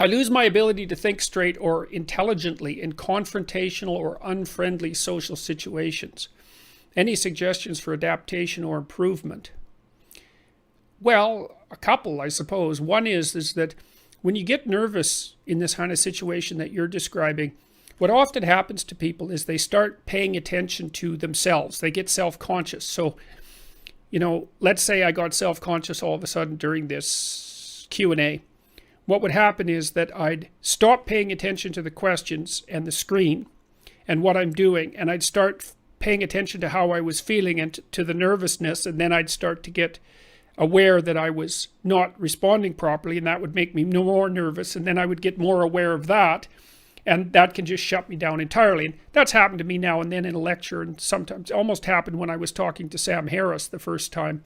I lose my ability to think straight or intelligently in confrontational or unfriendly social situations. Any suggestions for adaptation or improvement? Well, a couple, I suppose. One is that when you get nervous in this kind of situation that you're describing, what often happens to people is they start paying attention to themselves. They get self-conscious. So, let's say I got self-conscious all of a sudden during this Q&A. What would happen is that I'd stop paying attention to the questions and the screen and what I'm doing, and I'd start paying attention to how I was feeling and to the nervousness, and then I'd start to get aware that I was not responding properly, and that would make me more nervous, and then I would get more aware of that, and that can just shut me down entirely. And that's happened to me now and then in a lecture, and sometimes it almost happened when I was talking to Sam Harris the first time.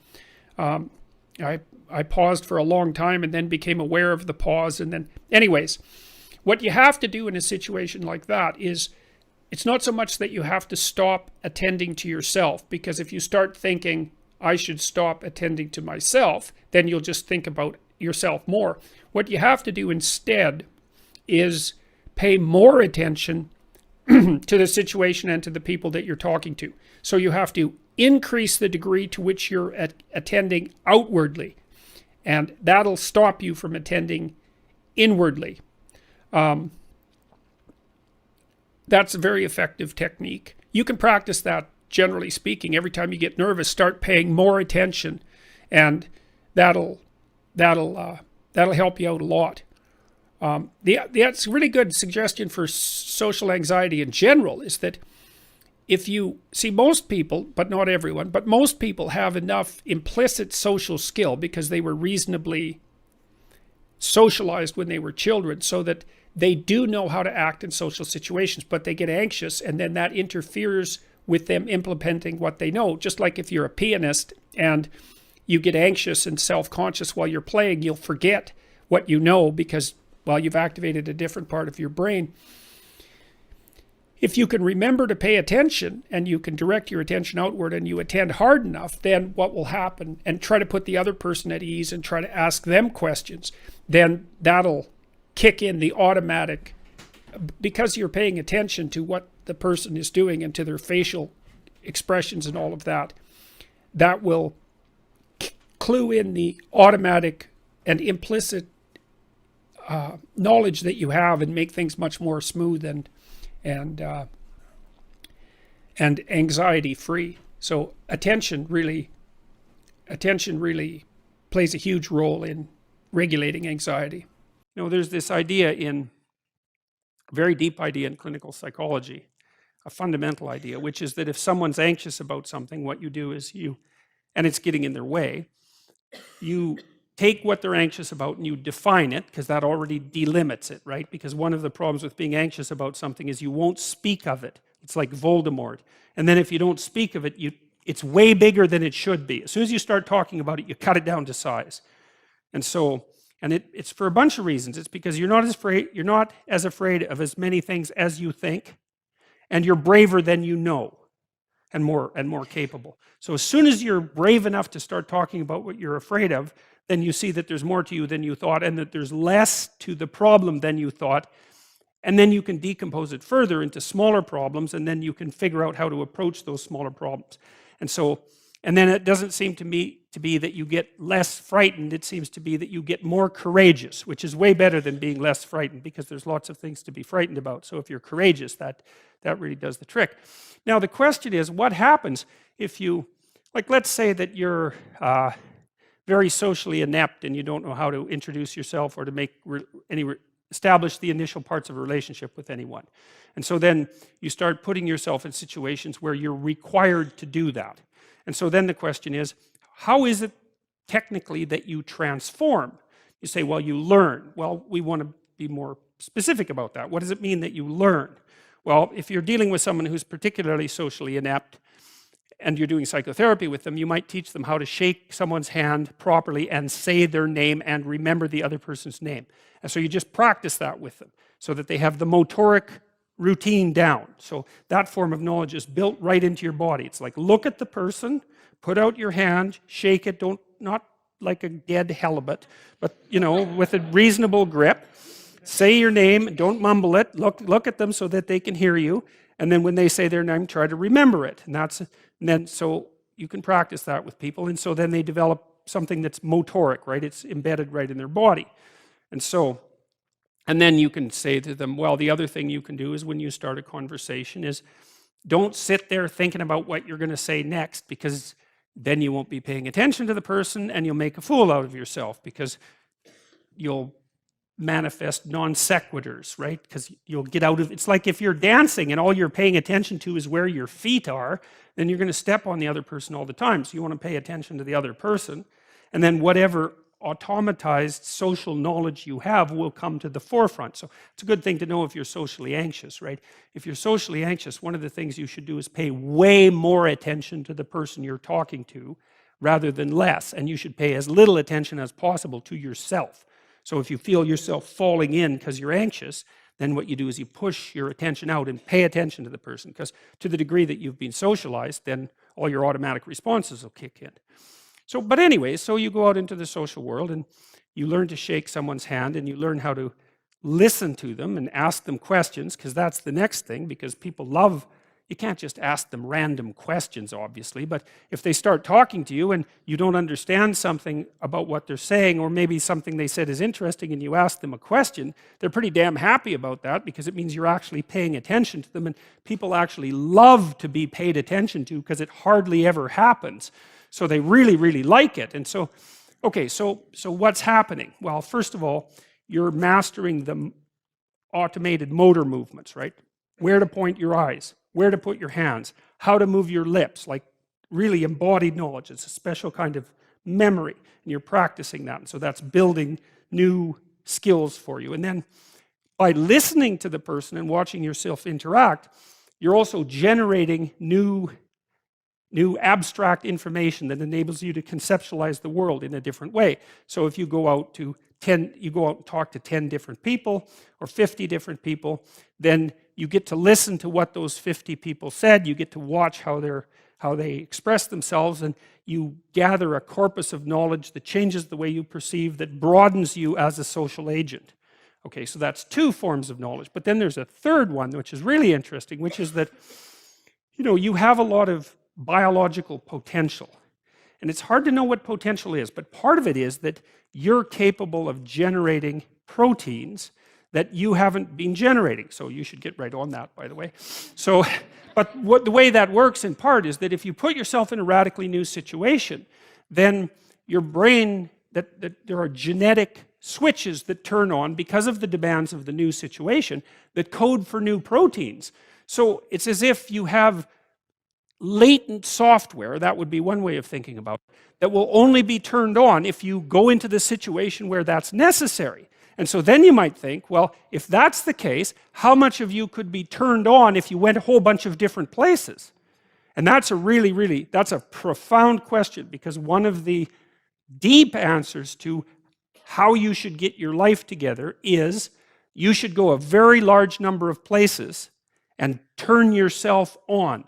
I paused for a long time and then became aware of the pause, and then anyways, what you have to do in a situation like that is, it's not so much that you have to stop attending to yourself, because if you start thinking I should stop attending to myself, then you'll just think about yourself more. What you have to do instead is pay more attention to the situation and to the people that you're talking to. So you have to increase the degree to which you're attending outwardly, and that'll stop you from attending inwardly. That's a very effective technique. You can practice that, generally speaking. Every time you get nervous, start paying more attention, and that'll help you out a lot. That's a really good suggestion for social anxiety in general, is that if you see, most people, but not everyone, but most people have enough implicit social skill because they were reasonably socialized when they were children, so that they do know how to act in social situations, but they get anxious, and then that interferes with them implementing what they know. Just like if you're a pianist and you get anxious and self-conscious while you're playing, you'll forget what you know because, well, you've activated a different part of your brain. If you can remember to pay attention and you can direct your attention outward and you attend hard enough, then what will happen, and try to put the other person at ease and try to ask them questions, then that'll kick in the automatic, because you're paying attention to what the person is doing and to their facial expressions and all of that, that will clue in the automatic and implicit knowledge that you have and make things much more smooth and anxiety free. So attention really plays a huge role in regulating anxiety. There's this idea, a very deep idea in clinical psychology, a fundamental idea, which is that if someone's anxious about something, what you do is and it's getting in their way, you take what they're anxious about and you define it, because that already delimits it, right? Because one of the problems with being anxious about something is you won't speak of it. It's like Voldemort. And then if you don't speak of it, it's way bigger than it should be. As soon as you start talking about it, you cut it down to size. And it's for a bunch of reasons. It's because you're not as afraid of as many things as you think, and you're braver than you know, and more capable. So as soon as you're brave enough to start talking about what you're afraid of, then you see that there's more to you than you thought, and that there's less to the problem than you thought. And then you can decompose it further into smaller problems, and then you can figure out how to approach those smaller problems. And then it doesn't seem to me to be that you get less frightened. It seems to be that you get more courageous, which is way better than being less frightened, because there's lots of things to be frightened about. So if you're courageous, that really does the trick. Now the question is, what happens if you, let's say that you're very socially inept and you don't know how to introduce yourself or to make establish the initial parts of a relationship with anyone. And so then you start putting yourself in situations where you're required to do that. And so then the question is, how is it technically that you transform? You say, well, you learn. Well, we want to be more specific about that. What does it mean that you learn? Well, if you're dealing with someone who's particularly socially inept and you're doing psychotherapy with them, you might teach them how to shake someone's hand properly and say their name and remember the other person's name. And so you just practice that with them so that they have the motoric routine down. So that form of knowledge is built right into your body. It's like, look at the person, put out your hand, shake it, not like a dead halibut, but with a reasonable grip. say your name, don't mumble it, look at them so that they can hear you, and then when they say their name, try to remember it. And then so you can practice that with people, and so then they develop something that's motoric, right? It's embedded right in their body. And then you can say to them, well, the other thing you can do is when you start a conversation is don't sit there thinking about what you're going to say next, because then you won't be paying attention to the person and you'll make a fool out of yourself, because you'll manifest non sequiturs, right? Because you'll get out of, it's like if you're dancing and all you're paying attention to is where your feet are, then you're going to step on the other person all the time. So you want to pay attention to the other person, and then whatever automatized social knowledge you have will come to the forefront. So it's a good thing to know if you're socially anxious, right? If you're socially anxious, one of the things you should do is pay way more attention to the person you're talking to rather than less, and you should pay as little attention as possible to yourself. So if you feel yourself falling in because you're anxious, then what you do is you push your attention out and pay attention to the person, because to the degree that you've been socialized, then all your automatic responses will kick in. So, but anyway, so you go out into the social world and you learn to shake someone's hand, and you learn how to listen to them and ask them questions, because that's the next thing, because people love, you can't just ask them random questions, obviously, but if they start talking to you and you don't understand something about what they're saying, or maybe something they said is interesting and you ask them a question, they're pretty damn happy about that, because it means you're actually paying attention to them, and people actually love to be paid attention to because it hardly ever happens. So they really, really like it. And so, okay, so what's happening? Well, first of all, you're mastering the automated motor movements, right? Where to point your eyes, where to put your hands, how to move your lips, like really embodied knowledge. It's a special kind of memory, and you're practicing that. And so that's building new skills for you. And then by listening to the person and watching yourself interact, you're also generating new abstract information that enables you to conceptualize the world in a different way. So if you go out and talk to 10 different people or 50 different people, then you get to listen to what those 50 people said, you get to watch how they express themselves, and you gather a corpus of knowledge that changes the way you perceive, that broadens you as a social agent. Okay, so that's two forms of knowledge. But then there's a third one, which is really interesting, which is that, you have a lot of biological potential. And it's hard to know what potential is, but part of it is that you're capable of generating proteins that you haven't been generating. So you should get right on that, by the way. So, but the way that works in part is that if you put yourself in a radically new situation, then your brain, that there are genetic switches that turn on because of the demands of the new situation that code for new proteins. So it's as if you have latent software, that would be one way of thinking about it, that will only be turned on if you go into the situation where that's necessary. And so then you might think, well, if that's the case, how much of you could be turned on if you went a whole bunch of different places? And that's that's a profound question, because one of the deep answers to how you should get your life together is you should go a very large number of places and turn yourself on.